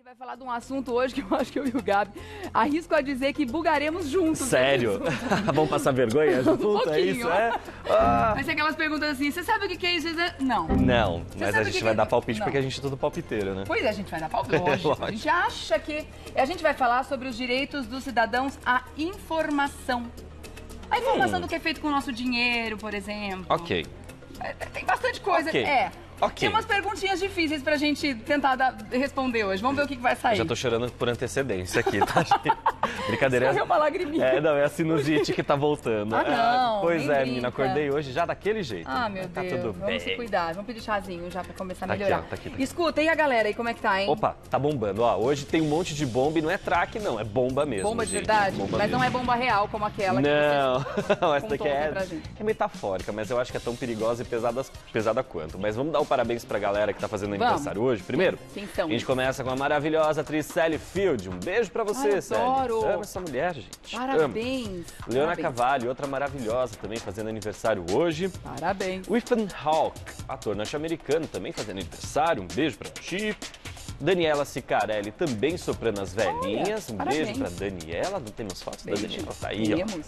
Ele vai falar de um assunto hoje que eu acho que eu e o Gabi arrisco a dizer que bugaremos juntos. Sério? Vamos passar vergonha junto? É isso? É? Vai ser aquelas perguntas assim, você sabe o que é isso? Não. Não, mas a gente vai dar palpite Não. porque a gente é tudo palpiteiro, né? Pois é, a gente vai dar palpite. Lógico. A gente acha que... A gente vai falar sobre os direitos dos cidadãos à informação. A informação do que é feito com o nosso dinheiro, por exemplo. Ok. Tem bastante coisa. Ok. Ok. Tem umas perguntinhas difíceis pra gente tentar responder hoje. Vamos ver o que vai sair. Já tô chorando por antecedência aqui, tá, gente? Brincadeira. Escorreu uma lagriminha. Não, é a sinusite que tá voltando. Não, pois nem é, brinca. menina, acordei hoje já daquele jeito. Meu tá Deus, tudo vamos bem. se cuidar. Vamos pedir chazinho já pra começar a Tá aqui, melhorar. ó, tá aqui. Escuta, e a galera aí, como é que tá, hein? Opa, tá bombando. Ó, hoje tem um monte de bomba e não é traque, não. É bomba mesmo. Bomba de gente. verdade? Bomba Mas mesmo. não é bomba real como aquela que Não, essa daqui contou aqui pra gente. é metafórica, mas eu acho que é tão perigosa e pesada quanto. Mas vamos dar um parabéns pra galera que tá fazendo aniversário hoje. Primeiro, Quem são? a gente começa com a maravilhosa atriz Sally Field. Um beijo pra você, Ai, Sally. adoro. Amo essa mulher, gente. Amo. Parabéns. Leona Parabéns. Cavalli, outra maravilhosa também fazendo aniversário hoje. Parabéns. O Ethan Hawke, ator norte-americano, também fazendo aniversário. Um beijo pra ti. Daniela Sicarelli, também soprando as velhinhas. Um parabéns. beijo pra Daniela. Não temos fotos Beijo. da Daniela? Tá aí, ó. Temos.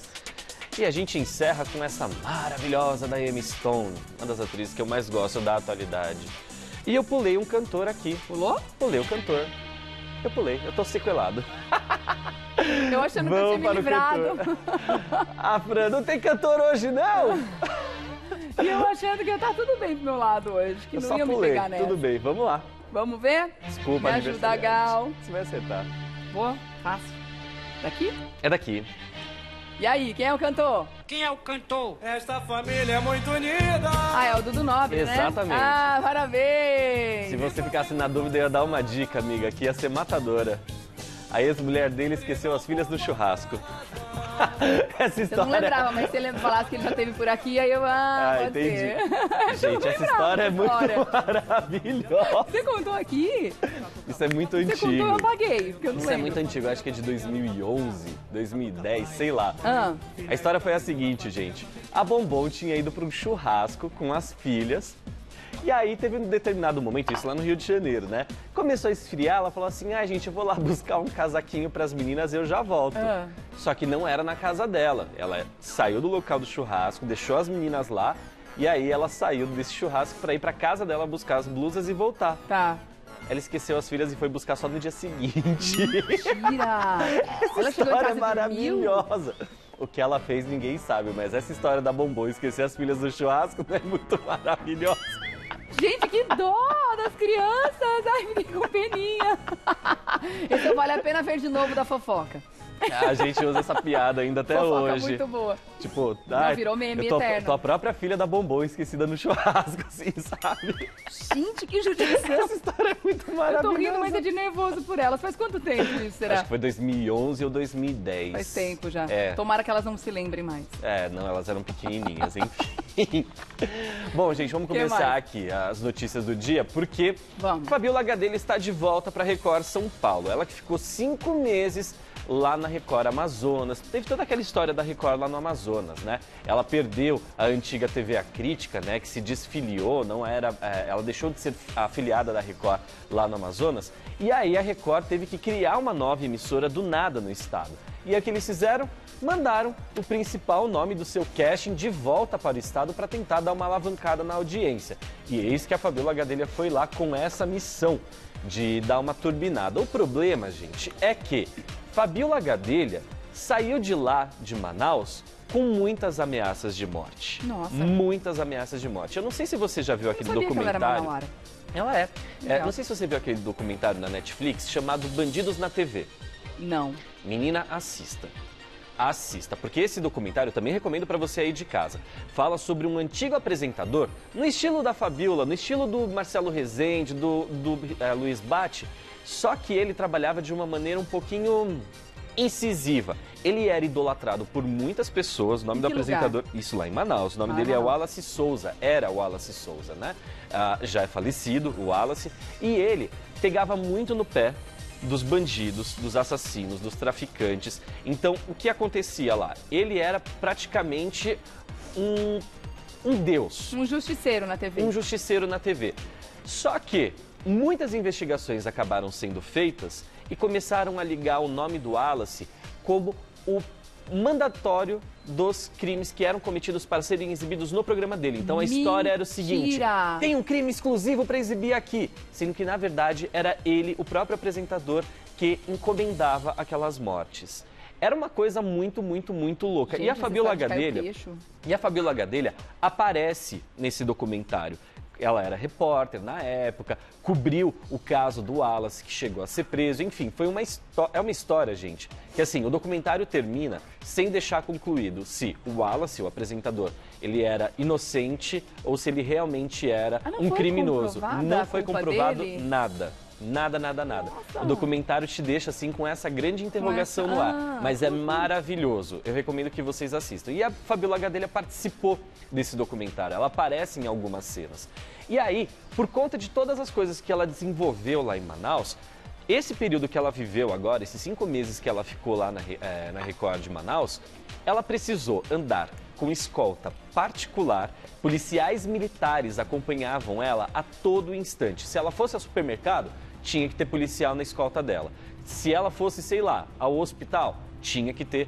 E a gente encerra com essa maravilhosa da Emma Stone, uma das atrizes que eu mais gosto da atualidade. E eu pulei um cantor aqui. Pulou? Pulei o cantor. Eu pulei, eu tô sequelado. Eu achando que eu tinha me livrado. Ah, Fran, não tem cantor hoje, não! E eu achando que ia estar tudo bem pro meu lado hoje, que Eu não só ia me pulei, pegar nessa. tudo bem, vamos lá. Vamos ver? Desculpa, Me ajuda, Gal. Você vai acertar. Boa, fácil. Daqui? É daqui. E aí, quem é o cantor? Quem é o cantor? Esta família é muito unida. Ah, é o Dudu Nobre, né? Exatamente. Ah, parabéns! Se você ficasse na dúvida, eu ia dar uma dica, amiga, que ia ser matadora. A ex-mulher dele esqueceu as filhas no churrasco. Essa Eu história... não lembrava, mas se ele falasse que ele já esteve por aqui, aí eu... pode entendi. ser. Gente, essa história é muito maravilhosa. Você contou aqui? Isso é muito Você antigo. contou, eu apaguei, porque eu não Isso é lembro. muito antigo, acho que é de 2011, 2010, sei lá. Ah. A história foi a seguinte, gente. A Bombom tinha ido para um churrasco com as filhas. E aí teve um determinado momento, isso lá no Rio de Janeiro, né? Começou a esfriar, ela falou assim, gente, eu vou lá buscar um casaquinho para as meninas e eu já volto. Ah. Só que não era na casa dela. Ela saiu do local do churrasco, deixou as meninas lá. E aí ela saiu desse churrasco para ir para casa dela buscar as blusas e voltar. Tá. Ela esqueceu as filhas e foi buscar só no dia seguinte. Mentira! Essa Ela chegou em história casa é e maravilhosa. O que ela fez ninguém sabe, mas essa história da Bombom esquecer as filhas do churrasco é muito maravilhosa. Gente, que dó das crianças! Ai, me deu com peninha. Então vale a pena ver de novo da fofoca. A gente usa essa piada ainda até Fofoca hoje. muito boa. Tipo, virou meme eu eterno. tô a própria filha da Bombom esquecida no churrasco, assim, sabe? Gente, que judiação. Essa história é muito Eu maravilhosa. tô rindo, mas é de nervoso por elas. Faz quanto tempo isso, será? Acho que foi 2011 ou 2010. Faz tempo já. É. Tomara que elas não se lembrem mais. Não, elas eram pequenininhas, enfim. Bom, gente, vamos Que começar mais? aqui as notícias do dia, porque Vamos. Fabiola Gadelha está de volta para Record São Paulo. Ela que ficou 5 meses lá na Record Amazonas. Teve toda aquela história da Record lá no Amazonas, né? Ela perdeu a antiga TV A Crítica, né? Que se desfiliou, não era, ela deixou de ser afiliada da Record lá no Amazonas. E aí a Record teve que criar uma nova emissora do nada no estado. E aí o que eles fizeram? Mandaram o principal nome do seu casting de volta para o estado para tentar dar uma alavancada na audiência. E eis que a Fabiola Gadelha foi lá com essa missão de dar uma turbinada. O problema, gente, é que Fabiola Gadelha saiu de lá, de Manaus, com muitas ameaças de morte. Nossa. Muitas ameaças de morte. Eu não sei se você já viu aquele Sabia que ela era documentário. manauara. Ela é. Legal. Não sei se você viu aquele documentário na Netflix chamado Bandidos na TV. Não. Menina, assista. Assista, porque esse documentário eu também recomendo para você aí de casa. Fala sobre um antigo apresentador, no estilo da Fabiola, no estilo do Marcelo Rezende, do Luiz Bate, só que ele trabalhava de uma maneira um pouquinho incisiva. Ele era idolatrado por muitas pessoas, o nome do apresentador... Isso lá em Manaus, o nome dele é Wallace Souza, era Wallace Souza, né? Já é falecido, o Wallace, e ele pegava muito no pé dos bandidos, dos assassinos, dos traficantes. Então, o que acontecia lá? Ele era praticamente um deus. Um justiceiro na TV. Um justiceiro na TV. Só que muitas investigações acabaram sendo feitas e começaram a ligar o nome do Wallace como o mandatório dos crimes que eram cometidos para serem exibidos no programa dele. Então a história era o seguinte: tem um crime exclusivo para exibir aqui, sendo que na verdade era ele, o próprio apresentador, que encomendava aquelas mortes. Era uma coisa muito louca. Gente, e a Fabiola Gadelha aparece nesse documentário. Ela era repórter na época, cobriu o caso do Wallace, que chegou a ser preso. Enfim, é uma história, gente, que assim, o documentário termina sem deixar concluído se o Wallace, o apresentador, ele era inocente ou se ele realmente era um criminoso. Não foi comprovado nada. Nada. Nossa. O documentário te deixa assim com essa grande interrogação no ar, mas é maravilhoso. Eu recomendo que vocês assistam. E a Fabiola Gadelha participou desse documentário, ela aparece em algumas cenas. E aí, por conta de todas as coisas que ela desenvolveu lá em Manaus, esse período que ela viveu agora, esses 5 meses que ela ficou lá na Record de Manaus, ela precisou andar com escolta particular, policiais militares acompanhavam ela a todo instante. Se ela fosse ao supermercado, tinha que ter policial na escolta dela. Se ela fosse, sei lá, ao hospital, tinha que ter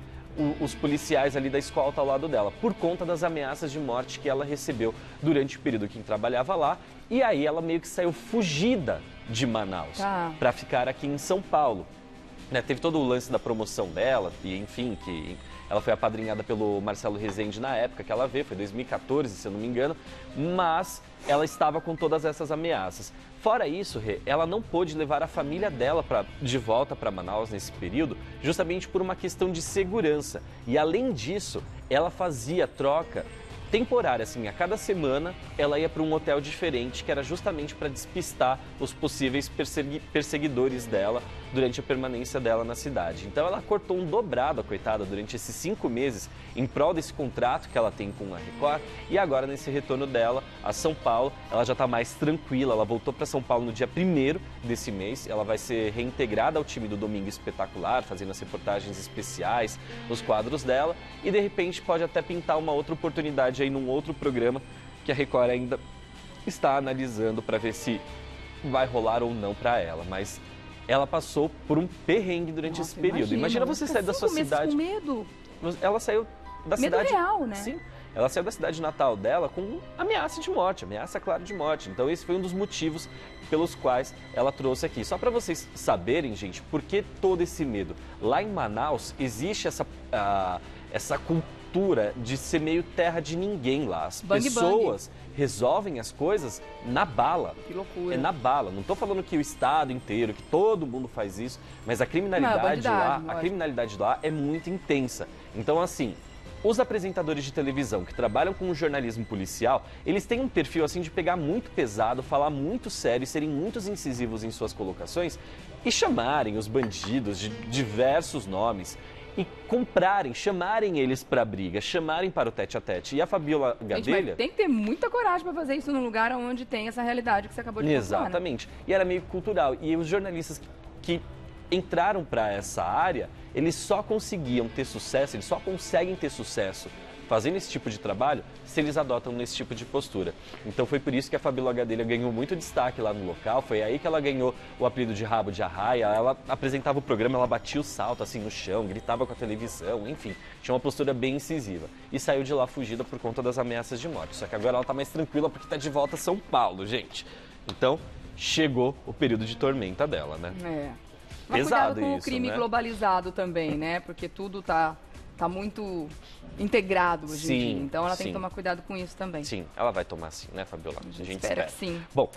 os policiais ali da escolta ao lado dela, por conta das ameaças de morte que ela recebeu durante o período que trabalhava lá. E aí ela meio que saiu fugida de Manaus para ficar aqui em São Paulo. Teve todo o lance da promoção dela, e enfim, que ela foi apadrinhada pelo Marcelo Rezende na época que ela veio, foi 2014, se eu não me engano, mas ela estava com todas essas ameaças. Fora isso, Rê, ela não pôde levar a família dela de volta para Manaus nesse período, justamente por uma questão de segurança. E além disso, ela fazia troca temporária, assim, a cada semana ela ia para um hotel diferente, que era justamente para despistar os possíveis perseguidores dela durante a permanência dela na cidade. Então ela cortou um dobrado, a coitada, durante esses 5 meses em prol desse contrato que ela tem com a Record, e agora nesse retorno dela a São Paulo, ela já está mais tranquila, ela voltou para São Paulo no dia 1º desse mês, ela vai ser reintegrada ao time do Domingo Espetacular, fazendo as reportagens especiais, os quadros dela, e de repente pode até pintar uma outra oportunidade aí num outro programa que a Record ainda está analisando para ver se vai rolar ou não para ela, mas ela passou por um perrengue durante esse período. Imagina você sair da sua cidade... com medo. Ela saiu da cidade... Medo real, né? Sim. Ela saiu da cidade natal dela com ameaça de morte, ameaça clara de morte. Então esse foi um dos motivos pelos quais ela trouxe aqui. Só para vocês saberem, gente, por que todo esse medo? Lá em Manaus existe essa cultura de ser meio terra de ninguém lá. As pessoas resolvem as coisas na bala. Que loucura. É na bala. Não estou falando que o estado inteiro, que todo mundo faz isso, mas a criminalidade lá é muito intensa. Então, assim, os apresentadores de televisão que trabalham com o jornalismo policial, eles têm um perfil assim de pegar muito pesado, falar muito sério, serem muito incisivos em suas colocações e chamarem os bandidos de diversos nomes e chamarem eles para briga, chamarem para o tete-a-tete. E a Fabiola Gadelha... Tem que ter muita coragem para fazer isso num lugar onde tem essa realidade que você acabou de falar. Exatamente. Né? E era meio cultural. E os jornalistas que entraram para essa área, eles só conseguem ter sucesso fazendo esse tipo de trabalho se eles adotam esse tipo de postura. Então foi por isso que a Fabiola Gadelha ganhou muito destaque lá no local, foi aí que ela ganhou o apelido de Rabo de Arraia, ela apresentava o programa, ela batia o salto assim no chão, gritava com a televisão, enfim, tinha uma postura bem incisiva. E saiu de lá fugida por conta das ameaças de morte. Só que agora ela tá mais tranquila porque tá de volta a São Paulo, gente. Então, chegou o período de tormenta dela, né? Mas pesado cuidado com isso, o crime né? globalizado também, né? Porque tudo tá muito integrado hoje em dia. Então ela tem que tomar cuidado com isso também. Sim, ela vai tomar sim, né, Fabiola? A gente espera que sim. Bom,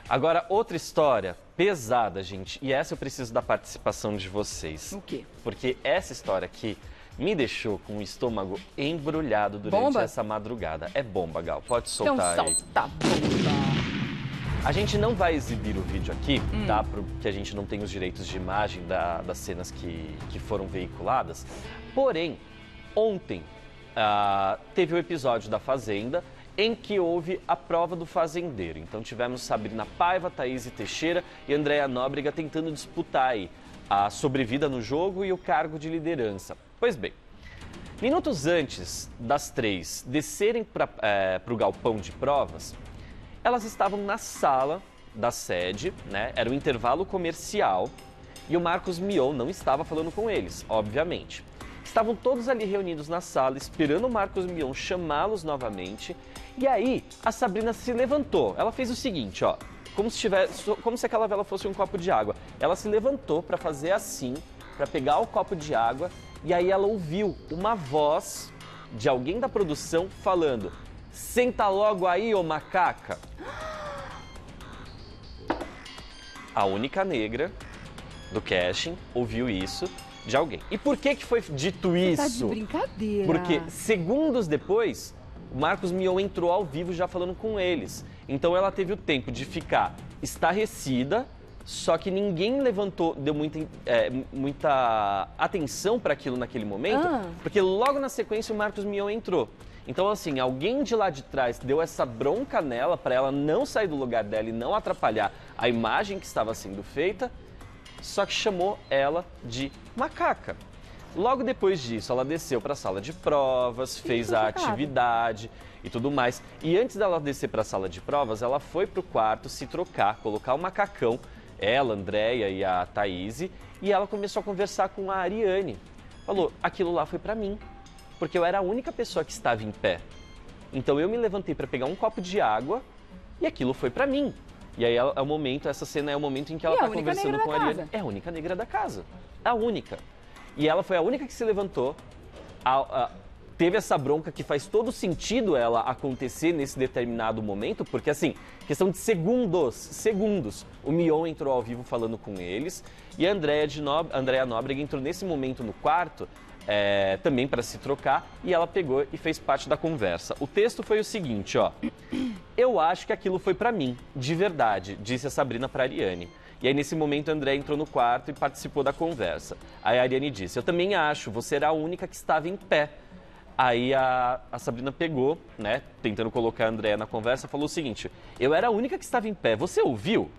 agora outra história pesada, gente, e essa eu preciso da participação de vocês. O quê? Porque essa história aqui me deixou com o estômago embrulhado durante essa madrugada. É bomba, Gal, pode soltar então, solta a bomba. A gente não vai exibir o vídeo aqui, tá? Porque a gente não tem os direitos de imagem das cenas que foram veiculadas. Porém, ontem teve o episódio da Fazenda em que houve a prova do fazendeiro. Então tivemos Sabrina Paiva, Thaís Teixeira e Andréa Nóbrega tentando disputar aí a sobrevida no jogo e o cargo de liderança. Pois bem, minutos antes das 3 descerem para o galpão de provas, elas estavam na sala da sede, né? Era um intervalo comercial e o Marcos Mion não estava falando com eles, obviamente. Estavam todos ali reunidos na sala, esperando o Marcos Mion chamá-los novamente. E aí, a Sabrina se levantou. Ela fez o seguinte, ó, como se aquela vela fosse um copo de água. Ela se levantou para fazer assim, para pegar o copo de água, e aí ela ouviu uma voz de alguém da produção falando: "Senta logo aí, ô macaca." A única negra do casting ouviu isso de alguém. E por que foi dito isso? Tá de brincadeira. Porque segundos depois, o Marcos Mion entrou ao vivo já falando com eles. Então ela teve o tempo de ficar estarrecida, só que ninguém deu muita atenção para aquilo naquele momento, porque logo na sequência o Marcos Mion entrou. Então, assim, alguém de lá de trás deu essa bronca nela para ela não sair do lugar dela e não atrapalhar a imagem que estava sendo feita, só que chamou ela de macaca. Logo depois disso, ela desceu para a sala de provas, fez a atividade e tudo mais. E antes dela descer para a sala de provas, ela foi para o quarto se trocar, colocar o macacão, ela, a Andréia e a Thaís, e ela começou a conversar com a Ariane. Falou: "Aquilo lá foi para mim, porque eu era a única pessoa que estava em pé. Então eu me levantei para pegar um copo de água e aquilo foi para mim." E aí é o momento, essa cena é o momento em que ela está conversando com a Ariane. É a única negra da casa, a única. E ela foi a única que se levantou, teve essa bronca que faz todo sentido ela acontecer nesse determinado momento, porque assim, questão de segundos, o Mion entrou ao vivo falando com eles e a Andréia Nóbrega entrou nesse momento no quarto, também para se trocar, e ela pegou e fez parte da conversa. O texto foi o seguinte, ó: "Eu acho que aquilo foi para mim, de verdade", disse a Sabrina para a Ariane. E aí, nesse momento, a Andréia entrou no quarto e participou da conversa. Aí a Ariane disse: "Eu também acho, você era a única que estava em pé." Aí a Sabrina pegou, né, tentando colocar a Andréia na conversa, falou o seguinte: "Eu era a única que estava em pé, você ouviu?"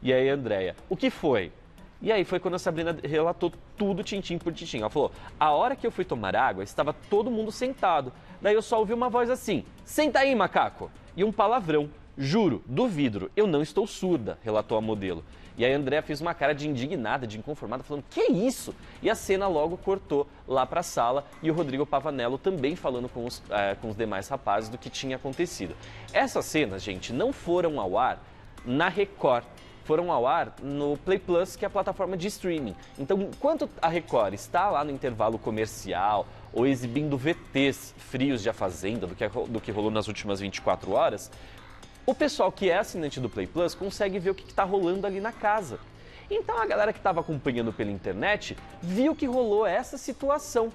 E aí a Andréia: "O que foi?" E aí foi quando a Sabrina relatou tudo tintim por tintim. Ela falou: "A hora que eu fui tomar água, estava todo mundo sentado. Daí eu só ouvi uma voz assim: 'Senta aí, macaco!' E um palavrão. Juro, do vidro, eu não estou surda", relatou a modelo. E aí a Andréia fez uma cara de indignada, de inconformada, falando: "Que isso?" E a cena logo cortou lá para a sala e o Rodrigo Pavanello também falando com os demais rapazes do que tinha acontecido. Essas cenas, gente, não foram ao ar na Record. Foram ao ar no Play Plus, que é a plataforma de streaming. Então, enquanto a Record está lá no intervalo comercial ou exibindo VTs frios de A Fazenda, do que rolou nas últimas 24 horas, o pessoal que é assinante do Play Plus consegue ver o que está rolando ali na casa. Então, a galera que estava acompanhando pela internet viu que rolou essa situação.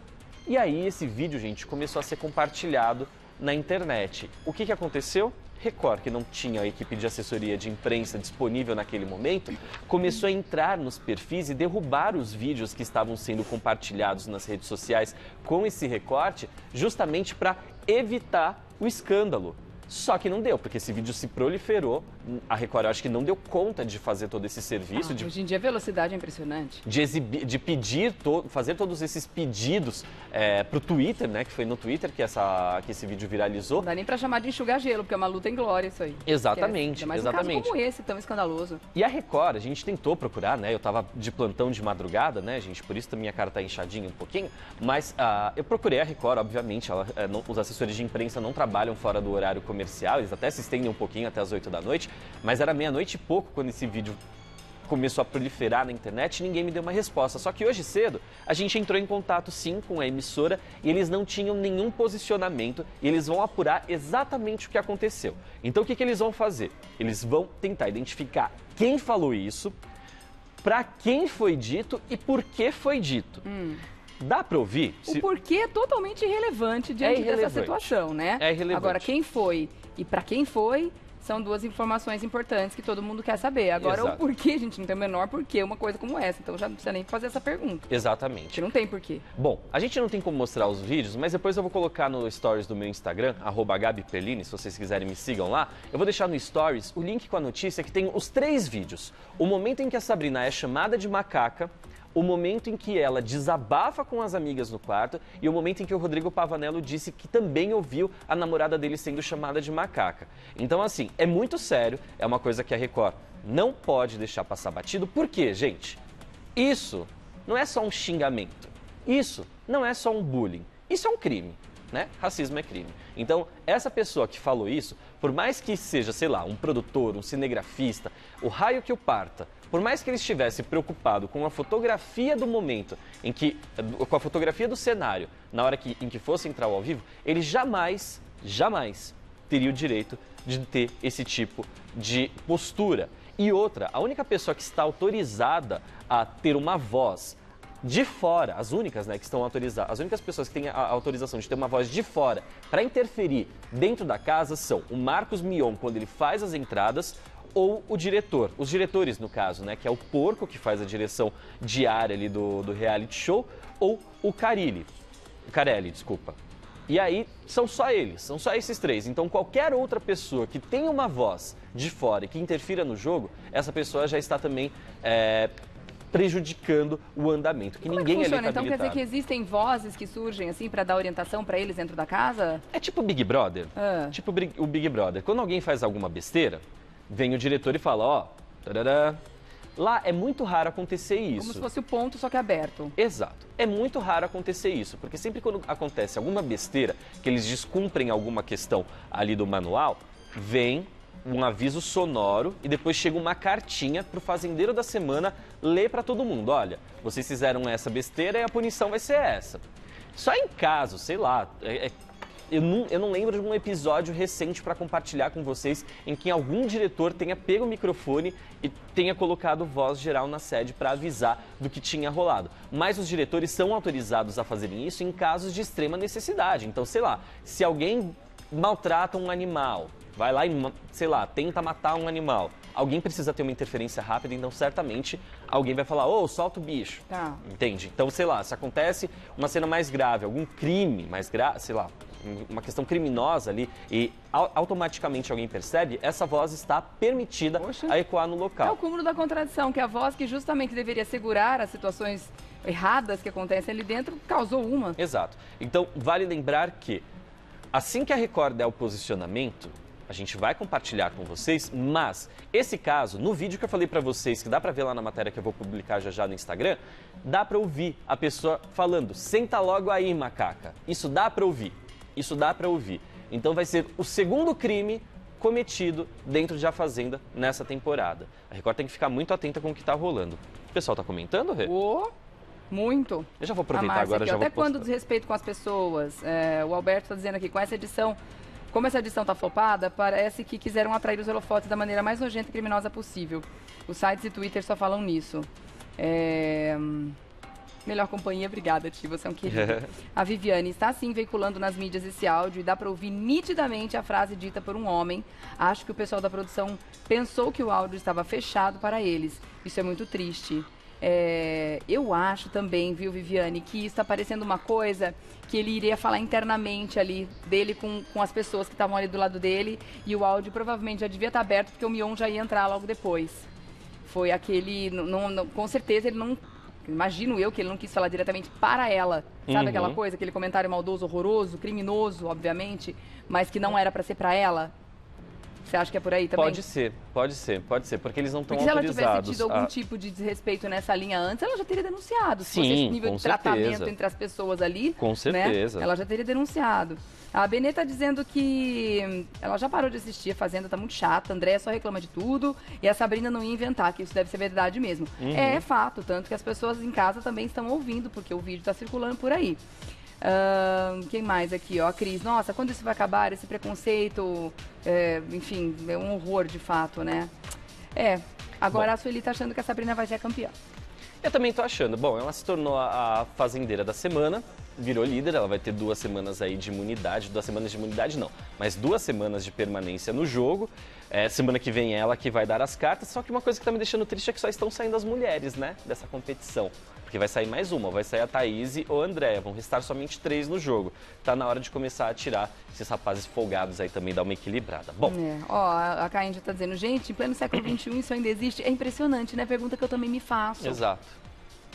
E aí, esse vídeo, gente, começou a ser compartilhado na internet. O que aconteceu? Record, que não tinha a equipe de assessoria de imprensa disponível naquele momento, começou a entrar nos perfis e derrubar os vídeos que estavam sendo compartilhados nas redes sociais com esse recorte, justamente para evitar o escândalo. Só que não deu, porque esse vídeo se proliferou. A Record, eu acho que não deu conta de fazer todo esse serviço. Hoje em dia a velocidade é impressionante. De pedir, fazer todos esses pedidos pro Twitter, né? Que foi no Twitter que esse vídeo viralizou. Não dá nem pra chamar de enxugar gelo, porque é uma luta em glória isso aí. Exatamente, mas exatamente. Um caso como esse, tão escandaloso. E a Record, a gente tentou procurar, né? Eu tava de plantão de madrugada, né, gente? Por isso a minha cara tá inchadinha um pouquinho. Mas eu procurei a Record, obviamente. Os assessores de imprensa não trabalham fora do horário comercial. Eles até se estendem um pouquinho até as 8 da noite. Mas era meia-noite e pouco quando esse vídeo começou a proliferar na internet e ninguém me deu uma resposta. Só que hoje cedo a gente entrou em contato sim com a emissora e eles não tinham nenhum posicionamento e eles vão apurar exatamente o que aconteceu. Então o que eles vão fazer? Eles vão tentar identificar quem falou isso, para quem foi dito e por que foi dito. Dá para ouvir? O porquê é totalmente irrelevante diante dessa situação, né? É irrelevante. Agora, quem foi e para quem foi são duas informações importantes que todo mundo quer saber. Agora, Exato. O porquê, a gente não tem o menor porquê uma coisa como essa. Então, já não precisa nem fazer essa pergunta. Exatamente. Que não tem porquê. Bom, a gente não tem como mostrar os vídeos, mas depois eu vou colocar no Stories do meu Instagram, @GabiPerlini, se vocês quiserem me sigam lá. Eu vou deixar no Stories o link com a notícia que tem os 3 vídeos. O momento em que a Sabrina é chamada de macaca, o momento em que ela desabafa com as amigas no quarto e o momento em que o Rodrigo Pavanello disse que também ouviu a namorada dele sendo chamada de macaca. Então, assim, é muito sério, é uma coisa que a Record não pode deixar passar batido. Por quê, gente? Isso não é só um xingamento. Isso não é só um bullying. Isso é um crime, né? Racismo é crime. Então, essa pessoa que falou isso, por mais que seja, sei lá, um produtor, um cinegrafista, o raio que o parta, por mais que ele estivesse preocupado com a fotografia do momento, com a fotografia do cenário, na hora em que fosse entrar ao vivo, ele jamais teria o direito de ter esse tipo de postura. E outra, a única pessoa que está autorizada a ter uma voz de fora, as únicas, né, que estão autorizadas, as únicas pessoas que têm a autorização de ter uma voz de fora para interferir dentro da casa são o Marcos Mion, quando ele faz as entradas, ou o diretor. Os diretores, no caso, né, que é o Porco, que faz a direção diária ali do reality show, ou o Carelli, desculpa. E aí, são só eles, são só esses três. Então, qualquer outra pessoa que tenha uma voz de fora e que interfira no jogo, essa pessoa já está também prejudicando o andamento, que Como ninguém é que ali funciona? está Então, quer dizer habilitado. que existem vozes que surgem, assim, para dar orientação para eles dentro da casa? É tipo o Big Brother. Tipo o Big Brother. Quando alguém faz alguma besteira, vem o diretor e fala, ó, tarará. Lá é muito raro acontecer isso. Como se fosse o ponto, só que aberto. Exato. É muito raro acontecer isso, porque sempre quando acontece alguma besteira, que eles descumprem alguma questão ali do manual, vem um aviso sonoro e depois chega uma cartinha pro fazendeiro da semana ler para todo mundo. Olha, vocês fizeram essa besteira e a punição vai ser essa. Só em caso, sei lá, eu não lembro de um episódio recente para compartilhar com vocês em que algum diretor tenha pego o microfone e tenha colocado voz geral na sede para avisar do que tinha rolado. Mas os diretores são autorizados a fazerem isso em casos de extrema necessidade. Então, sei lá, se alguém maltrata um animal, vai lá e, sei lá, tenta matar um animal, alguém precisa ter uma interferência rápida, então certamente alguém vai falar, ô, solta o bicho. Tá. Entende? Então, sei lá, se acontece uma cena mais grave, algum crime mais grave, sei lá, uma questão criminosa ali e automaticamente alguém percebe, essa voz está permitida a ecoar no local. É o cúmulo da contradição, que a voz que justamente deveria segurar as situações erradas que acontecem ali dentro, causou uma. Exato. Então, vale lembrar que assim que a Record der o posicionamento, a gente vai compartilhar com vocês, mas esse caso, no vídeo que eu falei pra vocês, que dá pra ver lá na matéria que eu vou publicar já no Instagram, dá pra ouvir a pessoa falando, senta logo aí, macaca. Isso dá pra ouvir. Isso dá pra ouvir. Então vai ser o segundo crime cometido dentro de A Fazenda nessa temporada. A Record tem que ficar muito atenta com o que tá rolando. O pessoal tá comentando, Rê? Muito. Eu já vou aproveitar agora, já vou até quando postar. desrespeito com as pessoas. O Alberto tá dizendo aqui, com essa edição, como essa edição tá flopada, parece que quiseram atrair os holofotes da maneira mais nojenta e criminosa possível. Os sites e Twitter só falam nisso. Melhor companhia, obrigada, Ti, você é um querido. A Viviane está sim veiculando nas mídias esse áudio e dá para ouvir nitidamente a frase dita por um homem. Acho que o pessoal da produção pensou que o áudio estava fechado para eles. Isso é muito triste. Eu acho também, viu, Viviane, que isso está parecendo uma coisa que ele iria falar internamente ali dele com as pessoas que estavam ali do lado dele e o áudio provavelmente já devia estar aberto porque o Mion já ia entrar logo depois. Foi aquele, com certeza ele não... Imagino eu que ele não quis falar diretamente para ela, sabe aquela coisa, aquele comentário maldoso, horroroso, criminoso, obviamente, mas que não era para ser para ela. Você acha que é por aí também? Pode ser, porque eles não estão autorizados. Porque se ela tivesse tido algum tipo de desrespeito nessa linha antes, ela já teria denunciado. Se fosse esse nível de tratamento entre as pessoas ali, com certeza, né, ela já teria denunciado. A Benê está dizendo que ela já parou de assistir, a Fazenda tá muito chata, a Andréia só reclama de tudo e a Sabrina não ia inventar, que isso deve ser verdade mesmo. É fato, tanto que as pessoas em casa também estão ouvindo, porque o vídeo está circulando por aí. Quem mais aqui, ó, a Cris. Nossa, quando isso vai acabar, esse preconceito, enfim, é um horror de fato, né? Agora a Sueli tá achando que a Sabrina vai ser a campeã. Eu também tô achando. Bom, ela se tornou a fazendeira da semana, virou líder, ela vai ter 2 semanas aí de imunidade, 2 semanas de imunidade não, mas 2 semanas de permanência no jogo. Semana que vem ela que vai dar as cartas, só que uma coisa que tá me deixando triste é que só estão saindo as mulheres, né, dessa competição. Porque vai sair mais uma, vai sair a Thaís ou a Andréia, vão restar somente 3 no jogo. Tá na hora de começar a tirar esses rapazes folgados aí também, dar uma equilibrada. Bom. A Caíndia tá dizendo, gente, em pleno século XXI isso ainda existe? É impressionante, né? Pergunta que eu também me faço. Exato.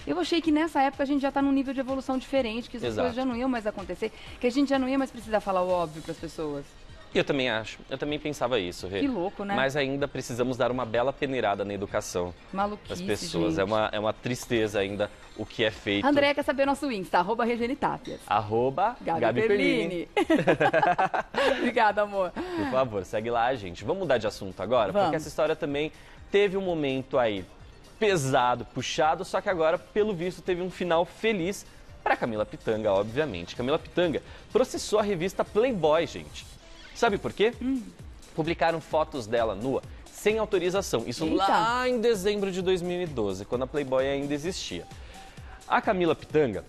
Eu achei que nessa época a gente já tá num nível de evolução diferente, que essas coisas já não iam mais acontecer, que a gente já não ia mais precisar falar o óbvio para as pessoas. Eu também acho. Eu também pensava isso, Rê. Que louco, né? Mas ainda precisamos dar uma bela peneirada na educação Maluquice, das pessoas. gente. É uma tristeza ainda o que é feito. André quer saber nosso Insta, @RegianeTapias. Gabi Perlini. Obrigada, amor. Por favor, segue lá, gente. Vamos mudar de assunto agora? Vamos. Porque essa história também teve um momento aí pesado, puxado, só que agora, pelo visto, teve um final feliz para Camila Pitanga, obviamente. Camila Pitanga processou a revista Playboy, gente. Sabe por quê? Publicaram fotos dela nua, sem autorização. Isso Eita. lá em dezembro de 2012, quando a Playboy ainda existia. A Camila Pitanga,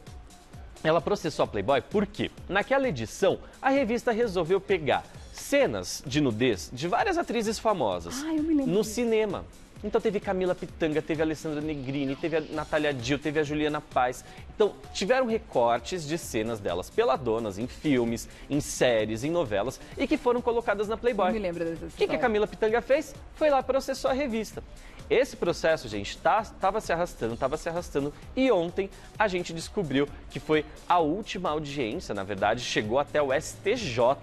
ela processou a Playboy porque, naquela edição, a revista resolveu pegar cenas de nudez de várias atrizes famosas Ah, eu me lembro no disso. cinema. Então teve Camila Pitanga, teve a Alessandra Negrini, teve a Natália Dill, teve a Juliana Paz. Então tiveram recortes de cenas delas peladonas em filmes, em séries, em novelas e que foram colocadas na Playboy. Eu me lembro dessa O história. que a Camila Pitanga fez? Foi lá, processou a revista. Esse processo, gente, estava se arrastando e ontem a gente descobriu que foi a última audiência, na verdade, chegou até o STJ.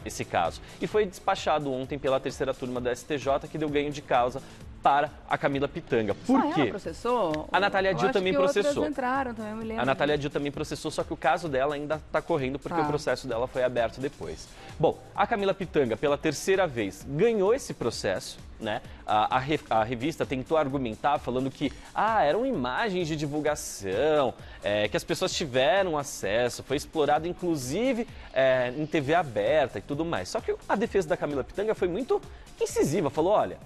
Esse caso. E foi despachado ontem pela terceira turma do STJ, que deu ganho de causa para a Camila Pitanga. Por Só quê? ela processou? A Natália Eu Dill acho também que processou. Outras entraram também, eu me lembro. A Natália Dill também processou, só que o caso dela ainda está correndo porque Tá. o processo dela foi aberto depois. Bom, a Camila Pitanga, pela terceira vez, ganhou esse processo, né? A revista tentou argumentar falando que eram imagens de divulgação, que as pessoas tiveram acesso, foi explorado inclusive em TV aberta e tudo mais. Só que a defesa da Camila Pitanga foi muito incisiva, falou, olha,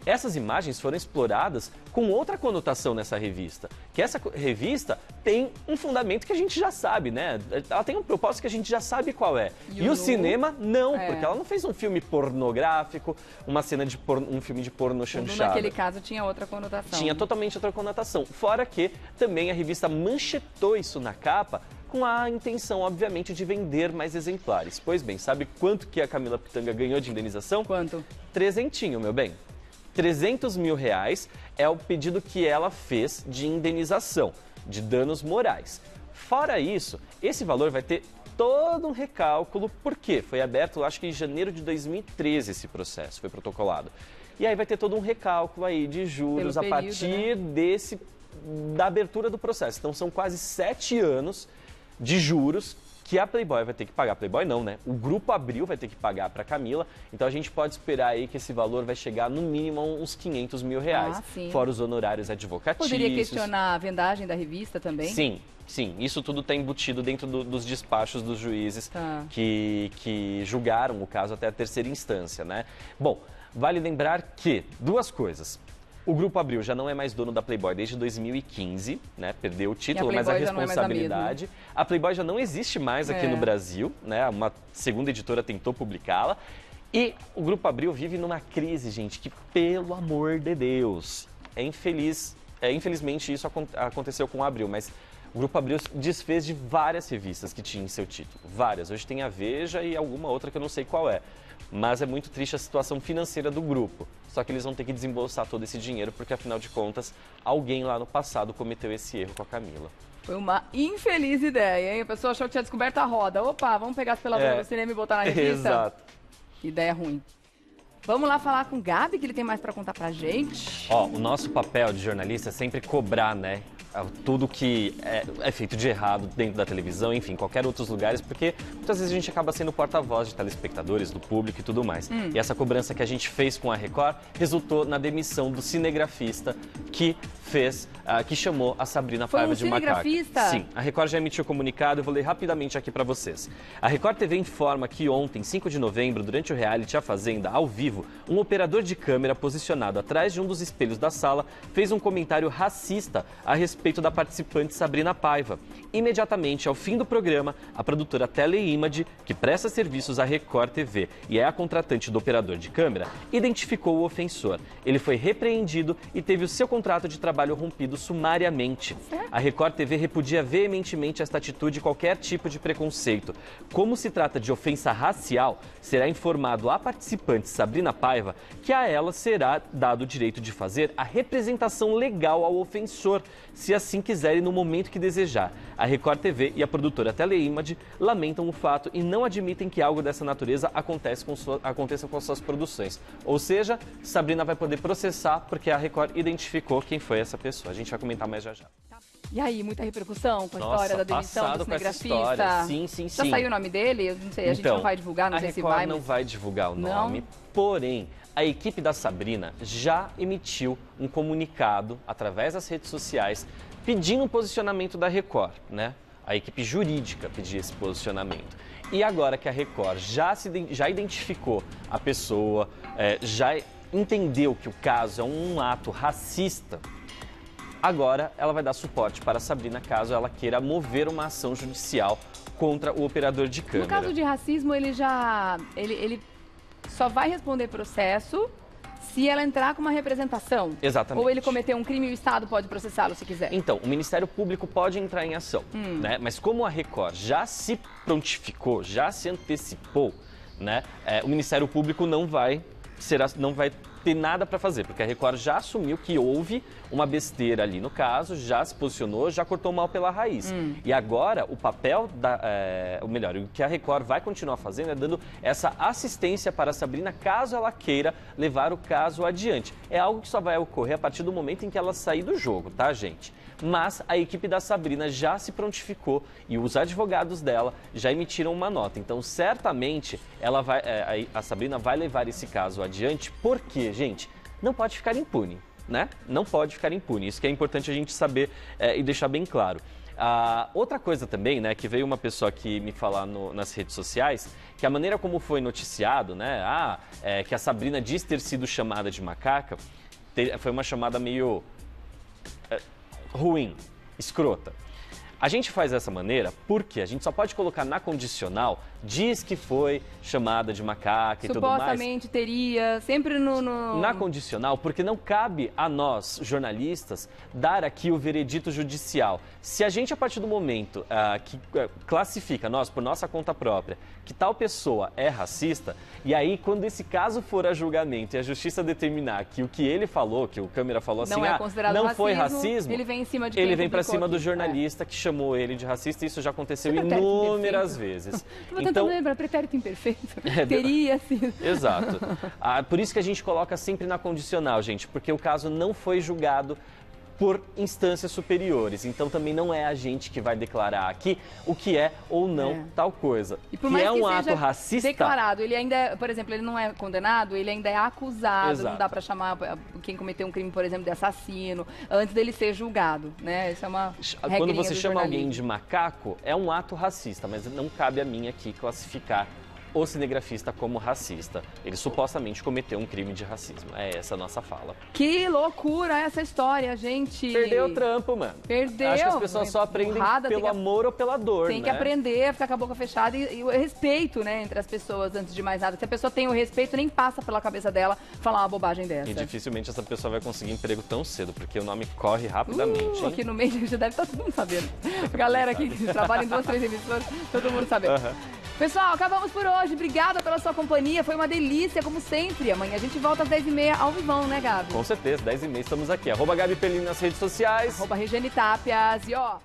essas imagens foram exploradas com outra conotação nessa revista. Que essa revista tem um fundamento que a gente já sabe, né? Ela tem um propósito que a gente já sabe qual é. E o cinema, não, porque ela não fez um filme pornográfico, uma cena de um filme de porno chanchada. Naquele caso tinha outra conotação. Tinha totalmente outra conotação. Fora que também a revista manchetou isso na capa com a intenção, obviamente, de vender mais exemplares. Pois bem, sabe quanto que a Camila Pitanga ganhou de indenização? Quanto? Trezentinho, meu bem. 300 mil reais é o pedido que ela fez de indenização, de danos morais. Fora isso, esse valor vai ter todo um recálculo, porque foi aberto, acho que em janeiro de 2013 esse processo, foi protocolado. E aí vai ter todo um recálculo aí de juros Pelo a período, partir da abertura do processo. Então são quase 7 anos de juros que a Playboy vai ter que pagar. Playboy não, né? O Grupo Abril vai ter que pagar para Camila. Então a gente pode esperar aí que esse valor vai chegar no mínimo a uns 500 mil reais. Sim. Fora os honorários advocatícios. Poderia questionar a vendagem da revista também? Sim, sim. Isso tudo está embutido dentro dos despachos dos juízes que julgaram o caso até a terceira instância, né? Bom, vale lembrar que duas coisas. O Grupo Abril já não é mais dono da Playboy desde 2015, né? Perdeu o título, mas a responsabilidade. A Playboy já não existe mais aqui no Brasil, né? Uma segunda editora tentou publicá-la. E o Grupo Abril vive numa crise, gente, que, pelo amor de Deus, infelizmente isso aconteceu com o Abril, mas o Grupo Abril desfez de várias revistas que tinham em seu título. Várias. Hoje tem a Veja e alguma outra que eu não sei qual é. Mas é muito triste a situação financeira do grupo. Só que eles vão ter que desembolsar todo esse dinheiro, porque afinal de contas, alguém lá no passado cometeu esse erro com a Camila. Foi uma infeliz ideia, hein? A pessoa achou que tinha descoberto a roda. Opa, vamos pegar as peladoras do cinema e botar na revista? Exato. Ideia ruim. Vamos lá falar com o Gabi, que ele tem mais pra contar pra gente. Ó, o nosso papel de jornalista é sempre cobrar, né? Tudo que é feito de errado dentro da televisão, enfim, qualquer outros lugares, porque muitas vezes a gente acaba sendo porta-voz de telespectadores, do público e tudo mais. E essa cobrança que a gente fez com a Record resultou na demissão do cinegrafista que chamou a Sabrina Paiva de macaco. Sim, a Record já emitiu comunicado, eu vou ler rapidamente aqui para vocês. A Record TV informa que ontem, 5 de novembro, durante o reality A Fazenda, ao vivo, um operador de câmera posicionado atrás de um dos espelhos da sala fez um comentário racista a respeito da participante Sabrina Paiva. Imediatamente ao fim do programa, a produtora Teleimage, que presta serviços à Record TV e é a contratante do operador de câmera, identificou o ofensor. Ele foi repreendido e teve o seu contrato de trabalho rompido sumariamente. A Record TV repudia veementemente esta atitude e qualquer tipo de preconceito. Como se trata de ofensa racial, será informado à participante Sabrina Paiva que a ela será dado o direito de fazer a representação legal ao ofensor, se se assim quiser e no momento que desejar. A Record TV e a produtora Teleimage lamentam o fato e não admitem que algo dessa natureza aconteça com suas produções. Ou seja, Sabrina vai poder processar porque a Record identificou quem foi essa pessoa. A gente vai comentar mais já já. E aí, muita repercussão com a Nossa, história da demissão do cinegrafista? Sim. Já saiu o nome dele? Eu não sei, a gente não vai divulgar, não sei se vai. A Record não vai divulgar o nome, porém, a equipe da Sabrina já emitiu um comunicado através das redes sociais pedindo um posicionamento da Record, né? A equipe jurídica pedia esse posicionamento. E agora que a Record já identificou a pessoa, já entendeu que o caso é um ato racista, agora ela vai dar suporte para a Sabrina caso ela queira mover uma ação judicial contra o operador de câmera. No caso de racismo, ele só vai responder processo se ela entrar com uma representação. Exatamente. Ou ele cometeu um crime e o Estado pode processá-lo se quiser. Então, o Ministério Público pode entrar em ação, né? Mas como a Record já se prontificou, já se antecipou, né? O Ministério Público não vai ter nada para fazer, porque a Record já assumiu que houve uma besteira ali no caso, já se posicionou, já cortou mal pela raiz. E agora o papel o que a Record vai continuar fazendo é dando essa assistência para a Sabrina caso ela queira levar o caso adiante. É algo que só vai ocorrer a partir do momento em que ela sair do jogo, tá, gente? Mas a equipe da Sabrina já se prontificou e os advogados dela já emitiram uma nota. Então, certamente, a Sabrina vai levar esse caso adiante, porque, gente, não pode ficar impune, né? Não pode ficar impune. Isso que é importante a gente saber e deixar bem claro. Outra coisa também, né, que veio uma pessoa aqui me falar nas redes sociais, que a maneira como foi noticiado, né, que a Sabrina diz ter sido chamada de macaca, foi uma chamada meio ruim, escrota. A gente faz dessa maneira porque a gente só pode colocar na condicional, diz que foi chamada de macaca e tudo mais. Supostamente teria, sempre Na condicional, porque não cabe a nós, jornalistas, dar aqui o veredito judicial. Se a gente, a partir do momento que classifica nós, por nossa conta própria, que tal pessoa é racista, e aí quando esse caso for a julgamento e a justiça determinar que o que ele falou, que o câmera falou assim, não foi racismo, ele vem em cima de ele vem para cima do jornalista que chamou ele de racista, e isso já aconteceu inúmeras vezes. Estou tentando lembrar, pretérito imperfeito. Teria sido. Exato. Por isso que a gente coloca sempre na condicional, gente, porque o caso não foi julgado por instâncias superiores. Então também não é a gente que vai declarar aqui o que é ou não tal coisa. E por mais que é um ato racista declarado, ele ainda, por exemplo, ele não é condenado, ele ainda é acusado. Exato. Não dá para chamar quem cometeu um crime, por exemplo, de assassino, antes dele ser julgado, né? Isso é uma regrinha Quando você chama jornalismo. alguém de macaco, é um ato racista, mas não cabe a mim aqui classificar o cinegrafista como racista. Ele supostamente cometeu um crime de racismo. É essa a nossa fala. Que loucura essa história, gente! Perdeu o trampo, mano. Perdeu! Acho que as pessoas só aprendem pelo amor ou pela dor, Tem que aprender a ficar com a boca fechada e o respeito, né, entre as pessoas, antes de mais nada. Se a pessoa tem o respeito, nem passa pela cabeça dela falar uma bobagem dessa. E dificilmente essa pessoa vai conseguir emprego tão cedo, porque o nome corre rapidamente, hein? Aqui no meio já deve estar todo mundo sabendo. Galera aqui que trabalha em 2, 3 emissoras, todo mundo sabendo. Pessoal, acabamos por hoje. Obrigada pela sua companhia. Foi uma delícia, como sempre. Amanhã a gente volta às 10h30 ao vivão, né, Gabi? Com certeza, 10h30 estamos aqui. @Gabi Pellini nas redes sociais. @Regiane Tapias. E ó...